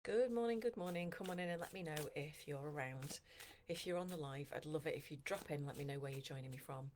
Good morning, good morning. Come on in and let me know if you're around. If you're on the live, I'd love it if you drop in, let me know where you're joining me from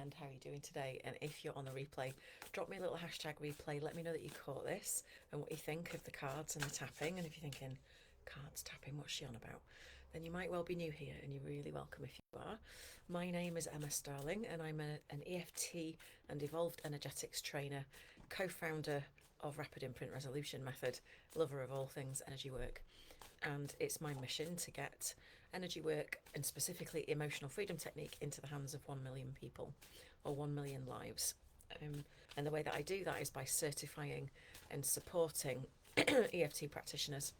and how you're doing today. And if you're on the replay, drop me a little hashtag replay. Let me know that you caught this and what you think of the cards and the tapping. And if you're thinking, cards tapping, what's she on about? Then you might well be new here and you're really welcome if you are. My name is Emma Starling and I'm an EFT and Evolved Energetics trainer, co-founder of Rapid Imprint Resolution Method, lover of all things energy work. And it's my mission to get energy work and specifically emotional freedom technique into the hands of 1 million people or 1 million lives. And the way that I do that is by certifying and supporting EFT practitioners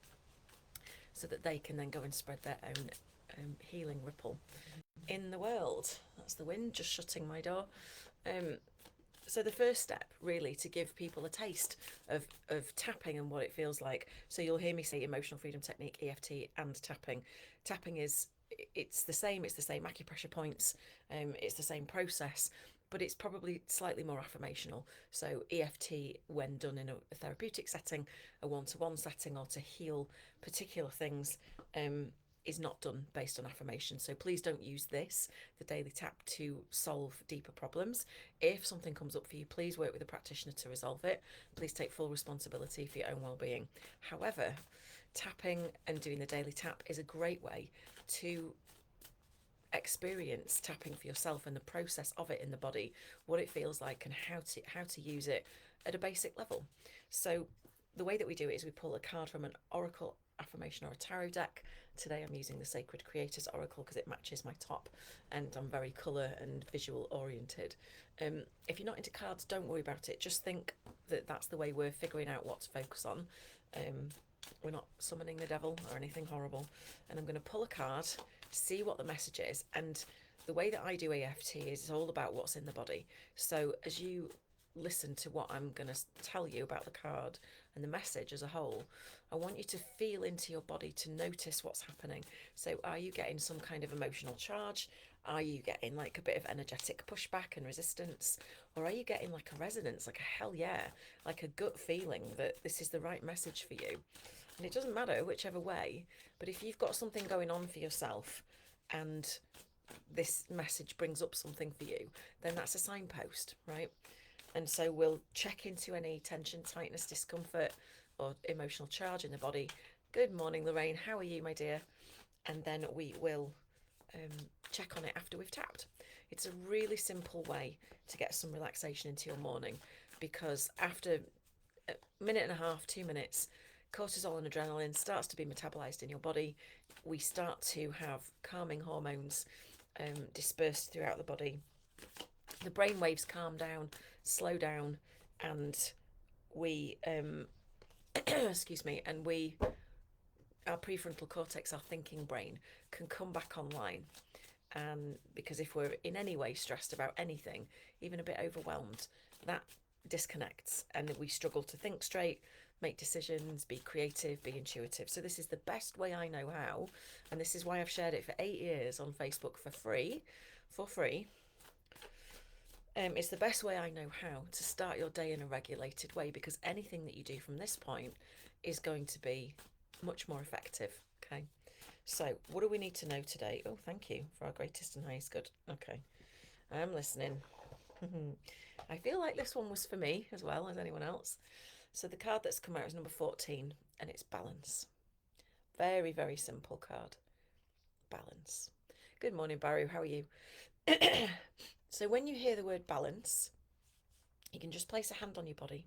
so that they can then go and spread their own healing ripple in the world. That's the wind just shutting my door. So the first step really to give people a taste of tapping and what it feels like. So you'll hear me say emotional freedom technique, EFT and tapping. Tapping is, it's the same acupressure points, it's the same process, but it's probably slightly more affirmational. So EFT, when done in a therapeutic setting, a one-to-one setting, or to heal particular things, is not done based on affirmation. So please don't use this, the daily tap, to solve deeper problems. If something comes up for you, please work with a practitioner to resolve it. Please take full responsibility for your own well-being. However, tapping and doing the daily tap is a great way to experience tapping for yourself and the process of it in the body, what it feels like and how to use it at a basic level. So the way that we do it is we pull a card from an oracle, affirmation, or a tarot deck. Today I'm using the Sacred Creators Oracle because it matches my top and I'm very colour and visual oriented. If you're not into cards, don't worry about it. Just think that that's the way we're figuring out what to focus on. We're not summoning the devil or anything horrible. And I'm going to pull a card, see what the message is. And the way that I do EFT is it's all about what's in the body. So as you listen to what I'm going to tell you about the card and the message as a whole, I want you to feel into your body to notice what's happening. So are you getting some kind of emotional charge? Are you getting like a bit of energetic pushback and resistance? Or are you getting like a resonance, like a hell yeah, like a gut feeling that this is the right message for you? And it doesn't matter whichever way, but if you've got something going on for yourself and this message brings up something for you, then that's a signpost, right? And so we'll check into any tension, tightness, discomfort, or emotional charge in the body. Good morning, Lorraine. How are you, my dear? And then we will check on it after we've tapped. It's a really simple way to get some relaxation into your morning because after a minute and a half, 2 minutes, cortisol and adrenaline starts to be metabolized in your body. We start to have calming hormones dispersed throughout the body. The brain waves calm down, slow down, and we excuse me, and we our prefrontal cortex, our thinking brain, can come back online. Because if we're in any way stressed about anything, even a bit overwhelmed, that disconnects and we struggle to think straight, make decisions, be creative, be intuitive. So this is the best way I know how, and this is why I've shared it for 8 years on Facebook for free. It's the best way I know how to start your day in a regulated way, because anything that you do from this point is going to be much more effective. Okay, so what do we need to know today? Oh, thank you for our greatest and highest good. Okay, I'm listening. I feel like this one was for me as well as anyone else. So the card that's come out is number 14 and it's balance. Very, very simple card. Balance. Good morning, Barry. How are you? So when you hear the word balance, you can just place a hand on your body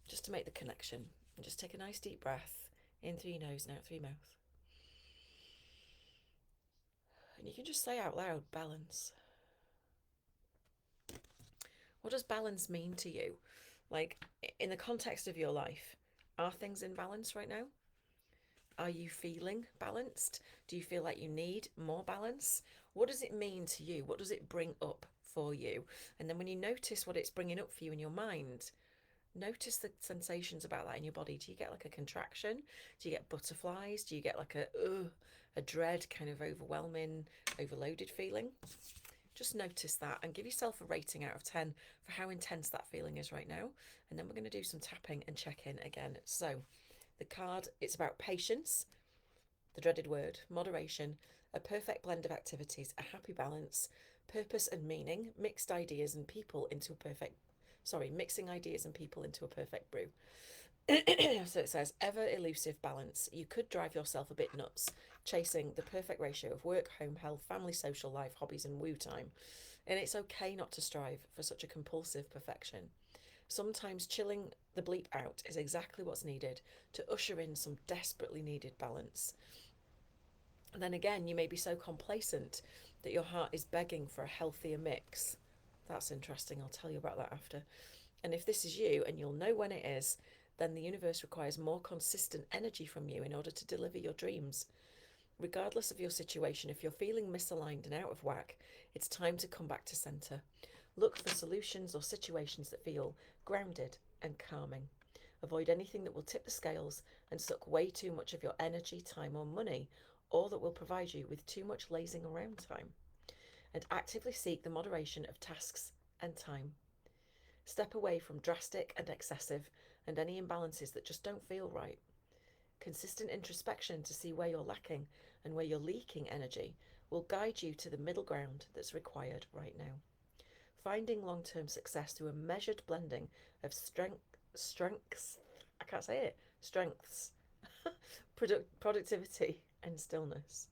just to make the connection. And just take a nice deep breath in through your nose and out through your mouth. And you can just say out loud, balance. What does balance mean to you? Like, in the context of your life, are things in balance right now? Are you feeling balanced? Do you feel like you need more balance? What does it mean to you? What does it bring up for you? And then when you notice what it's bringing up for you in your mind, notice the sensations about that in your body. Do you get like a contraction? Do you get butterflies? Do you get like a dread, kind of overwhelming, overloaded feeling? Just notice that and give yourself a rating out of 10 for how intense that feeling is right now. And then we're going to do some tapping and check in again. So The card, it's about patience, the dreaded word, moderation, a perfect blend of activities, a happy balance, purpose and meaning, mixing ideas and people into a perfect brew. So it says, ever elusive balance. You could drive yourself a bit nuts chasing the perfect ratio of work, home, health, family, social life, hobbies, and woo time. And it's okay not to strive for such a compulsive perfection. Sometimes chilling the bleep out is exactly what's needed to usher in some desperately needed balance. And then again, you may be so complacent that your heart is begging for a healthier mix. That's interesting. I'll tell you about that after. And if this is you, and you'll know when it is, then the universe requires more consistent energy from you in order to deliver your dreams. Regardless of your situation, if you're feeling misaligned and out of whack, it's time to come back to centre. Look for solutions or situations that feel grounded and calming. Avoid anything that will tip the scales and suck way too much of your energy, time, or money, or that will provide you with too much lazing around time. And actively seek the moderation of tasks and time. Step away from drastic and excessive and any imbalances that just don't feel right. Consistent introspection to see where you're lacking and where you're leaking energy will guide you to the middle ground that's required right now. Finding long-term success through a measured blending of strengths, I can't say it, strengths, productivity and stillness.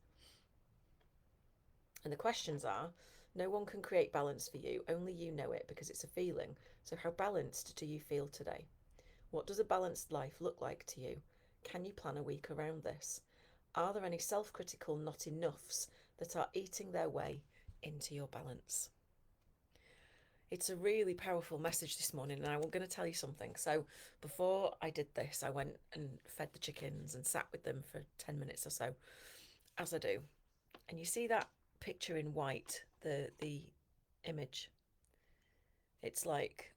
And the questions are, no one can create balance for you, only you know it because it's a feeling. So how balanced do you feel today? What does a balanced life look like to you? Can you plan a week around this? Are there any self-critical not enoughs that are eating their way into your balance? It's a really powerful message this morning, and I'm going to tell you something. So before I did this, I went and fed the chickens and sat with them for 10 minutes or so, as I do. And you see that picture in white, the image? It's like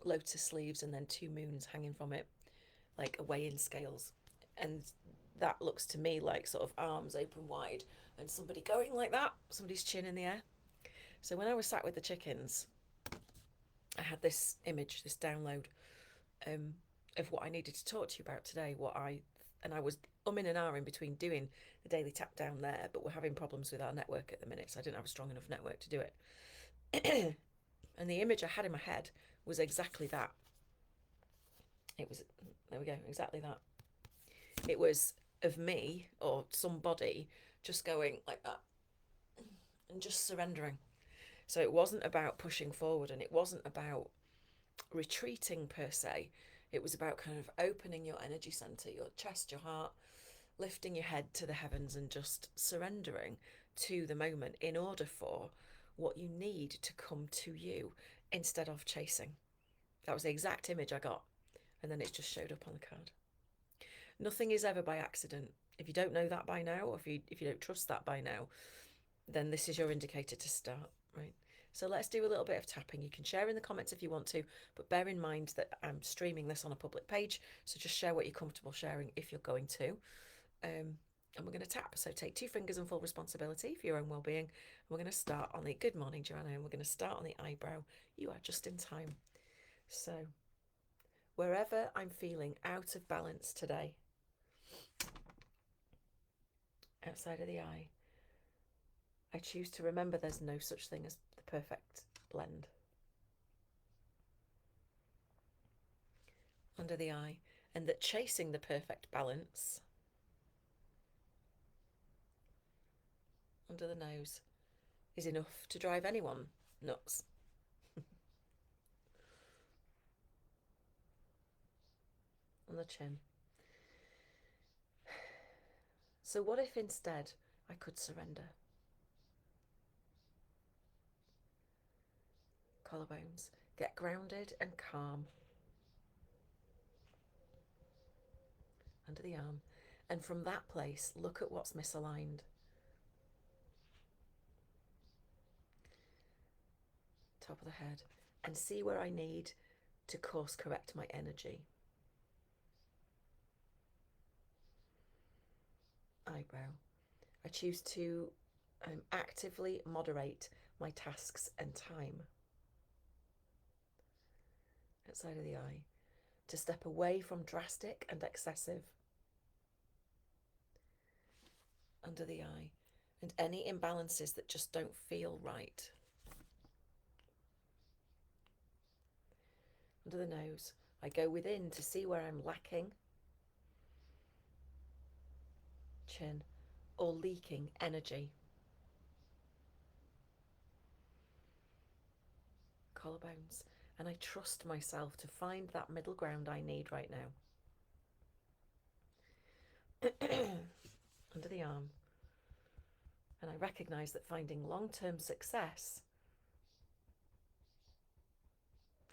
lotus leaves and then two moons hanging from it, like a weighing scales. And that looks to me like sort of arms open wide and somebody going like that, somebody's chin in the air. So when I was sat with the chickens, I had this image, this download of what I needed to talk to you about today. And I was umming and ahhing between doing the daily tap down there, but we're having problems with our network at the minute, so I didn't have a strong enough network to do it. And the image I had in my head was exactly that. It was, there we go, exactly that. It was of me or somebody just going like that and just surrendering. So it wasn't about pushing forward, and it wasn't about retreating per se. It was about kind of opening your energy center, your chest, your heart, lifting your head to the heavens and just surrendering to the moment in order for what you need to come to you instead of chasing. That was the exact image I got. And then it just showed up on the card. Nothing is ever by accident. If you don't know that by now, or if you don't trust that by now, then this is your indicator to start, right? So let's do a little bit of tapping. You can share in the comments if you want to, but bear in mind that I'm streaming this on a public page, so just share what you're comfortable sharing if you're going to. And we're going to tap. So take 2 fingers and full responsibility for your own well-being. And we're going to start on the, good morning, Joanna, and we're going to start on the eyebrow. You are just in time. So wherever I'm feeling out of balance today, outside of the eye, I choose to remember there's no such thing as the perfect blend. Under the eye, and that chasing the perfect balance under the nose is enough to drive anyone nuts. On the chin. So what if instead I could surrender? Collarbones. Get grounded and calm. Under the arm. And from that place, look at what's misaligned. Top of the head. And see where I need to course correct my energy. Eyebrow. I choose to actively moderate my tasks and time. Outside of the eye. to step away from drastic and excessive. Under the eye. And any imbalances that just don't feel right. Under the nose. I go within to see where I'm lacking, chin, or leaking energy. Collarbones. And I trust myself to find that middle ground I need right now. Under the arm. And I recognise that finding long-term success,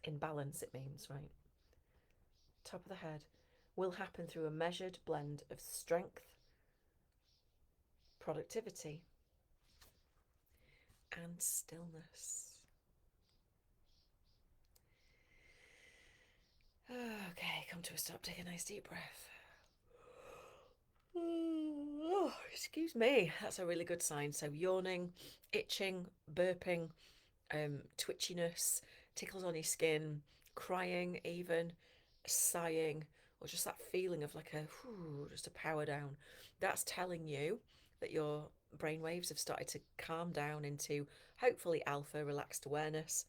in balance it means, right? Top of the head, will happen through a measured blend of strength, productivity, and stillness. Okay, come to a stop, take a nice deep breath. Oh, excuse me, that's a really good sign. So yawning, itching, burping, twitchiness, tickles on your skin, crying even, sighing, or just that feeling of like just a power down. That's telling you that your brain waves have started to calm down into hopefully alpha, relaxed awareness,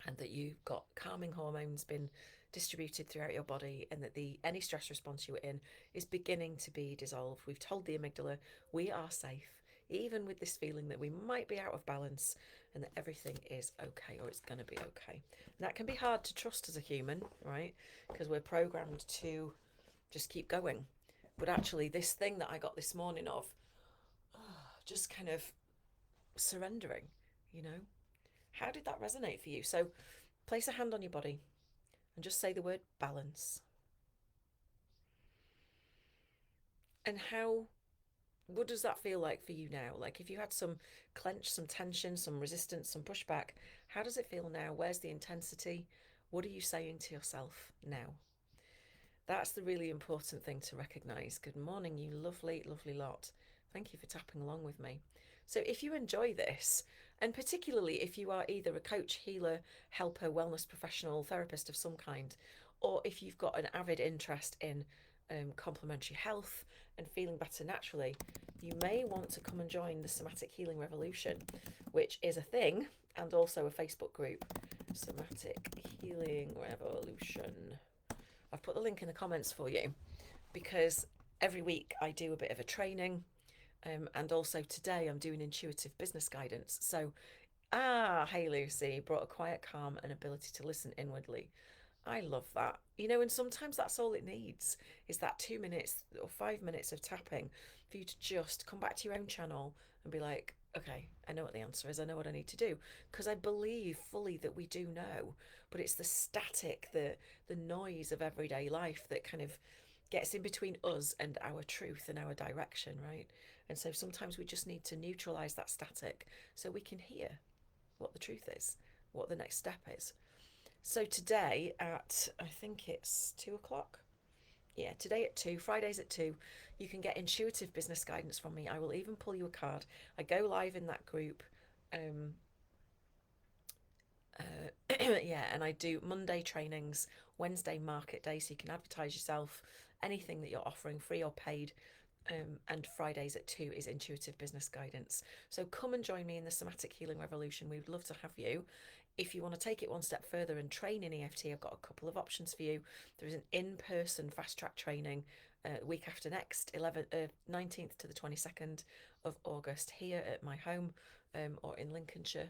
and that you've got calming hormones been distributed throughout your body, and that the any stress response you were in is beginning to be dissolved. We've told the amygdala we are safe, even with this feeling that we might be out of balance, and that everything is okay, or it's going to be okay. And that can be hard to trust as a human, right? Because we're programmed to just keep going. But actually, this thing that I got this morning of just kind of surrendering, you know, how did that resonate for you? So place a hand on your body and just say the word balance. And what does that feel like for you now? Like if you had some clench, some tension, some resistance, some pushback, how does it feel now? Where's the intensity? What are you saying to yourself now? That's the really important thing to recognize. Good morning, you lovely, lovely lot. Thank you for tapping along with me. So if you enjoy this, and particularly if you are either a coach, healer, helper, wellness professional, therapist of some kind, or if you've got an avid interest in complementary health and feeling better naturally, you may want to come and join the Somatic Healing Revolution, which is a thing and also a Facebook group. Somatic Healing Revolution. I've put the link in the comments for you, because every week I do a bit of a training, and also today I'm doing intuitive business guidance. So, hey Lucy, brought a quiet calm and ability to listen inwardly. I love that. You know, and sometimes that's all it needs, is that 2 minutes or 5 minutes of tapping for you to just come back to your own channel and be like, okay, I know what the answer is. I know what I need to do. Because I believe fully that we do know, but it's the static, the noise of everyday life that kind of gets in between us and our truth and our direction, right? And so sometimes we just need to neutralize that static so we can hear what the truth is, what the next step is. So today at, I think it's 2 o'clock. Yeah, today at 2, Fridays at 2, you can get intuitive business guidance from me. I will even pull you a card. I go live in that group. Yeah, and I do Monday trainings, Wednesday market day, so you can advertise yourself, anything that you're offering, free or paid. And Fridays at 2 is intuitive business guidance. So come and join me in the Somatic Healing Revolution. We would love to have you. If you want to take it one step further and train in EFT, I've got a couple of options for you. There is an in-person fast-track training week after next, 19th to the 22nd of August, here at my home, or in Lincolnshire,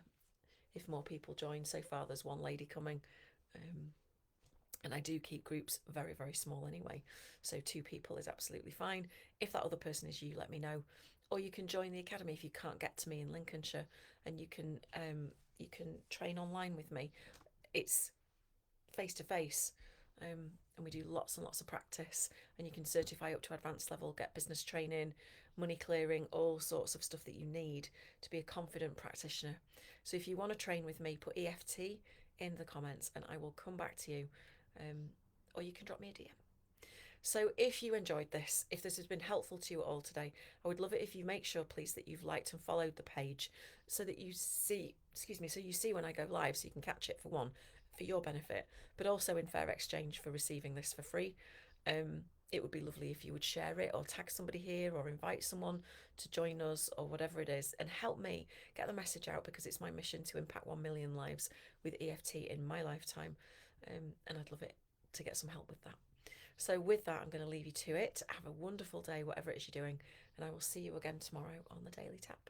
if more people join. So far there's one lady coming, and I do keep groups very, very small anyway, so 2 people is absolutely fine. If that other person is you, let me know. Or you can join the academy if you can't get to me in Lincolnshire, and you can train online with me. It's face to face, and we do lots and lots of practice, and you can certify up to advanced level, get business training, money clearing, all sorts of stuff that you need to be a confident practitioner. So if you want to train with me, put EFT in the comments and I will come back to you, or you can drop me a DM. So if you enjoyed this, if this has been helpful to you all today, I would love it if you make sure, please, that you've liked and followed the page so that you see, so you see when I go live, so you can catch it for one. for your benefit, but also in fair exchange for receiving this for free. It would be lovely if you would share it or tag somebody here or invite someone to join us or whatever it is, and help me get the message out, because it's my mission to impact 1 million lives with EFT in my lifetime. And I'd love it to get some help with that. So with that, I'm going to leave you to it. Have a wonderful day, whatever it is you're doing, and I will see you again tomorrow on the Daily Tap.